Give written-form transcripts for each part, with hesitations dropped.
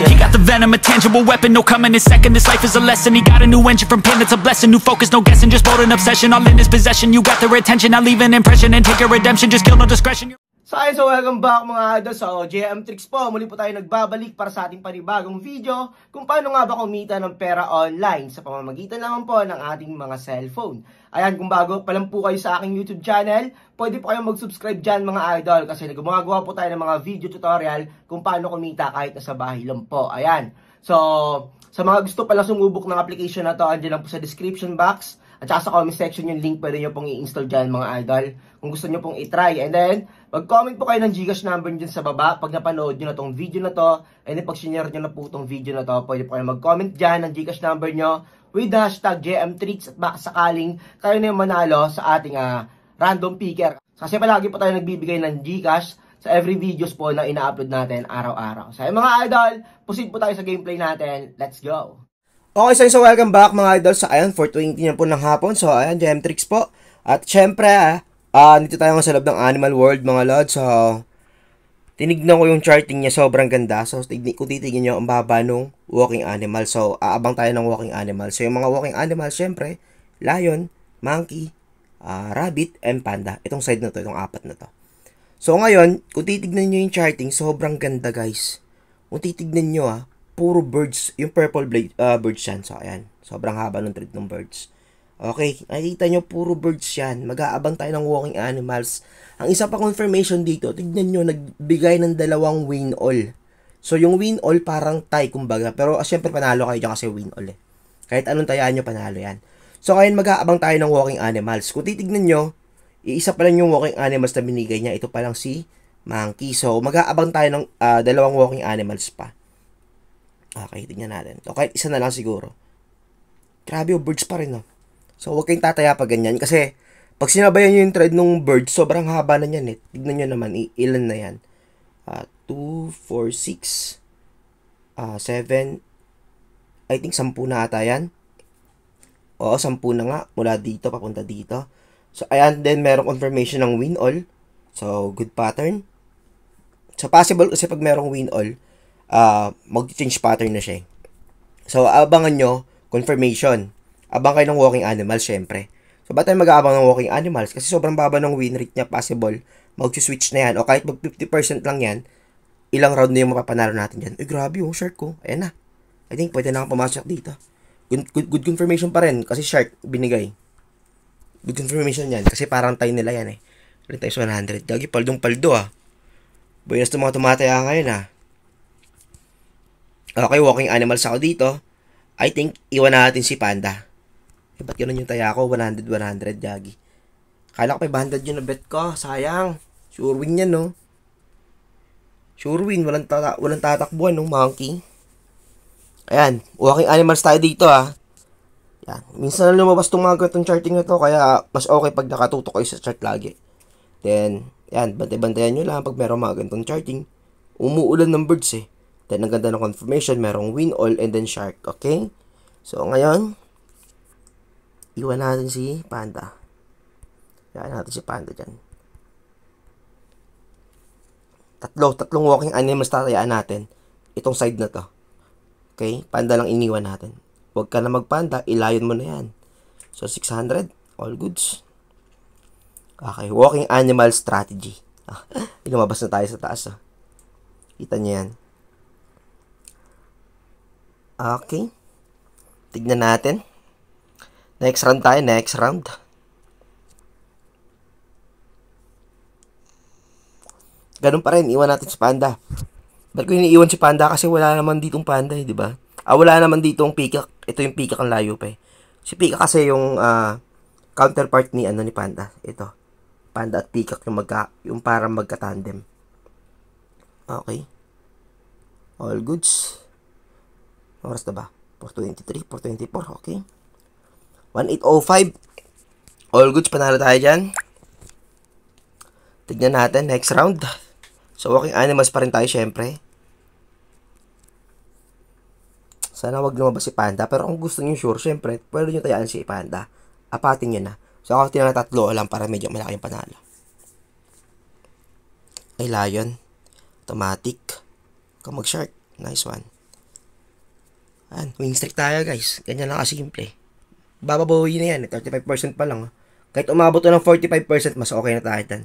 You got the venom, a tangible weapon, no coming in second. This life is a lesson. He got a new engine from pain, it's a blessing. New focus, no guessing, just bold and obsession. All in his possession, you got their attention. I'll leave an impression and take your redemption. Just kill no discretion. So welcome back mga idol. So JM Tricks po, muli po tayo nagbabalik para sa ating panibagong video kung paano nga ba kumita ng pera online sa pamamagitan naman po ng ating mga cellphone. Ayan, kung bago pa lang po kayo sa aking YouTube channel, pwede po kayong mag-subscribe dyan mga idol kasi gumagawa po tayo ng mga video tutorial kung paano kumita kahit nasa bahay lang po. Ayan. So, sa mga gusto pala sumubok ng application na to, andyan lang po sa description box. At saka sa comment section yung link, pwede nyo pong i-install dyan mga idol kung gusto nyo pong i-try. And then, mag-comment po kayo ng Gcash number dyan sa baba pag napanood nyo na tong video na to. And then, pag sinare nyo na po tong video na to, pwede po kayo mag-comment dyan ng Gcash number nyo with the hashtag JMTricks at baka sakaling kayo na yung manalo sa ating random picker. Kasi palagi po tayo nagbibigay ng Gcash sa every videos po na ina-upload natin araw-araw. So, mga idol, proceed po tayo sa gameplay natin. Let's go! Okay, so welcome back mga idol sa ayan, 4:20 na po ng hapon. So ayan, JM Tricks po. At syempre, dito tayo sa loob ng Animal World mga lods. So, tinignan ko yung charting niya, sobrang ganda. So, kung titignan nyo, ang baba nung walking animal. So, aabang tayo ng walking animal. So, yung mga walking animal, syempre, lion, monkey, rabbit, and panda. Itong side na to, itong apat na to. So, ngayon, kung titignan nyo yung charting, sobrang ganda guys. Kung titignan nyo puro birds, yung purple birds yan. So, ayan. Sobrang haba ng thread ng birds. Okay, nakikita nyo, puro birds yan. Mag-aabang tayo ng walking animals. Ang isa pa confirmation dito, tignan nyo, nagbigay ng 2 win all. So, yung win all parang tie, kumbaga. Pero, syempre, panalo kayo dyan kasi win all Kahit anong tayaan nyo, panalo yan. So, ngayon, mag-aabang tayo ng walking animals. Kung titignan nyo, iisa pa lang yung walking animals na binigay niya. Ito pa lang si monkey. So, mag-aabang tayo ng 2 walking animals pa. Okay, tignan natin. O, kahit isa na lang siguro. Grabe, birds pa rin, no? So, huwag kayong tataya pag ganyan. Kasi, pag sinabayan nyo yung thread ng birds, sobrang haba na yan, Tignan nyo naman, ilan na yan. 2, 4, 6, 7, I think 10 na ata yan. Oo, 10 na nga. Mula dito, papunta dito. So, ayan, then merong confirmation ng win all. So, good pattern. So, possible kasi pag merong win all, mag-change pattern na siya. So, abangan nyo, confirmation. Abang kayo ng walking animals, syempre. So, ba't tayo mag-aabang ng walking animals? Kasi sobrang baba ng win rate niya, possible, mag-switch na yan. O kahit mag 50% lang yan, ilang round na yung mapapanalo natin dyan. Grabe yung shark ko. Ayan na. I think pwede na akong pumasok dito. Good confirmation pa rin, kasi shark binigay. Good confirmation yan, kasi parang tayo nila yan Rin tayo 100. Gagi, paldong-paldo Buenas to mga tumataya ngayon Okay, walking animals ako dito. I think, iwan natin si panda. Ba't yun yung taya ko? 100, Gagi. Kala ko 500 yun na bet ko. Sayang. Sure win yan, no? Sure win. Walang tatakbuhan, no? Monkey. Ayan. Walking animals tayo dito, Yan. Minsan na lumabas itong mga ganitong charting na to. Kaya, mas okay pag nakatutok kayo sa chart lagi. Then, yan. Bantay-bantayan nyo lang pag meron mga ganitong charting. Umuulan ng birds, Then, ang ganda ng confirmation, merong win all and then shark. Okay? So, ngayon, iwan natin si panda. Iwan natin si panda dyan. Tatlong walking animals tatayaan natin. Itong side na to. Okay? Panda lang iniwan natin. Huwag ka na magpanda, ilayon mo na yan. So, 600. All goods. Okay. Walking animal strategy. Lumabas na tayo sa taas. Kita niyo yan. Okay. Tignan natin. Next round tayo. Next round. Ganun pa rin. Iwan natin si panda. Ba't ko iniiwan si panda? Kasi wala naman ditong panda di ba? Wala naman ditong peacock. Ito yung peacock ang layo pa Si peacock kasi yung counterpart ni panda. Ito. Panda at peacock yung parang magka-tandem. Okay. All goods. Oras na ba? 423, 424, okay. 1805. All goods, panalo tayo dyan. Tignan natin, next round. So, walking animals pa rin tayo, syempre. Sana wag lumabas si panda. Pero kung gusto nyo sure, syempre, pwede nyo tayaan si panda. Apatin nyo na. So, ako tinang 3 lang para medyo malaki yung panalo. Ay, lion. Automatic. Kamag shark. Nice one. Ayan, win streak tayo guys. Ganyan lang kasimple. Bababawi na yan. 35% pa lang. Kahit umabot to ng 45%, mas okay na tayo dyan.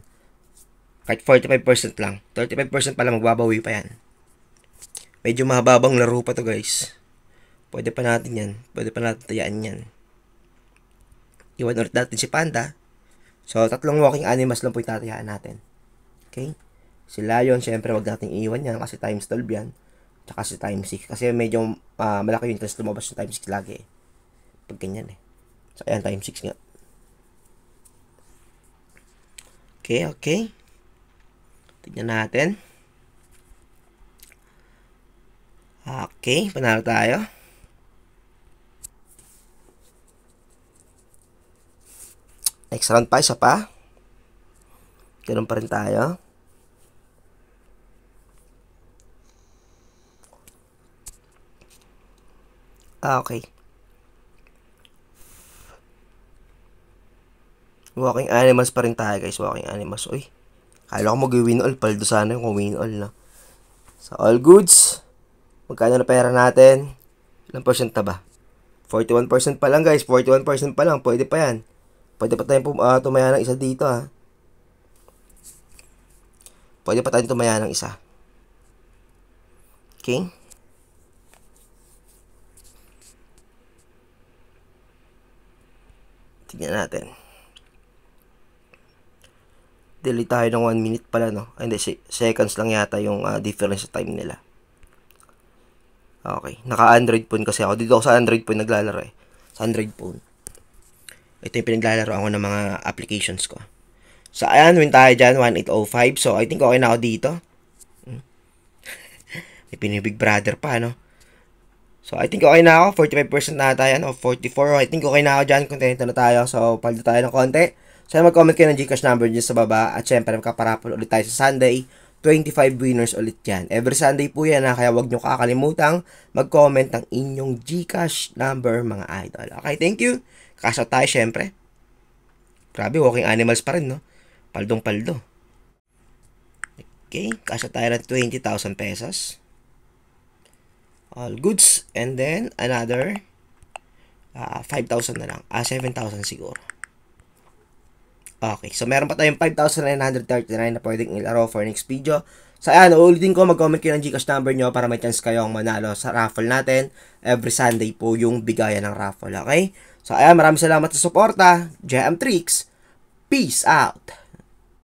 Kahit 45% lang. 35% pa lang, magbabawi pa yan. Medyo mahababang laro pa to guys. Pwede pa natin yan. Pwede pa natin tayaan yan. Iwan ulit natin si Panda. So, 3 walking animals lang po yung tatayaan natin. Okay? Si Lion, syempre wag natin iiwan yan kasi times 12 yan. Tsaka si times 6. Kasi medyo malaki yung interest lumabas yung times 6 lagi eh. Pag ganyan eh. So, ayan, times 6 nga. Okay, okay. Tignan natin. Okay, panalo tayo. Next round pa, isa pa. Ganun pa rin tayo. Okay. Walking animals pa rin tayo guys. Walking animals. Uy. Kala ko mag-win all. Paldo sana yung win all na. So, all goods. Magkano na pera natin? Ilang percent na ba? 41% pa lang guys. 41% pa lang. Pwede pa yan. Pwede pa tayong tumaya ng isa dito ha. Pwede pa tayong tumaya ng isa. Okay. Tignan natin. Delay tayo ng 1 minute pala no. Ay, hindi, seconds lang yata yung difference sa time nila. Okay. Naka-Android phone kasi ako. Dito ako sa Android phone naglalaro eh. Sa Android phone. Ito yung pinaglalaro ako ng mga applications ko. So, ayan, win tayo dyan, 1805. So, I think okay na ako dito. May pinibig brother pa, no? So, I think okay na ako. 45% na tayo, no? 44. I think okay na ako dyan. Contento na tayo. So, paldo tayo ng konti. So, mag-comment kayo ng Gcash number dyan sa baba. At syempre, magkaparapol ulit tayo sa Sunday. 25 winners ulit yan. Every Sunday po yan, ha? Kaya wag nyo kakalimutang mag-comment ng inyong Gcash number, mga idol. Okay, thank you. Kasya tayo, syempre. Grabe, walking animals pa rin, no? Paldong-paldo. Okay, kasya tayo ng 20,000 pesos. All goods. And then, another 5,000 na lang. 7,000 siguro. Okay, so meron pa tayong 5,939 na pwedeng ilaro for next video. So, ayan, uulitin ko, mag-comment kayo ng Gcash number nyo para may chance kayong manalo sa raffle natin. Every Sunday po yung bigayan ng raffle, okay? So, ayan, maraming salamat sa suporta. JM Tricks, peace out!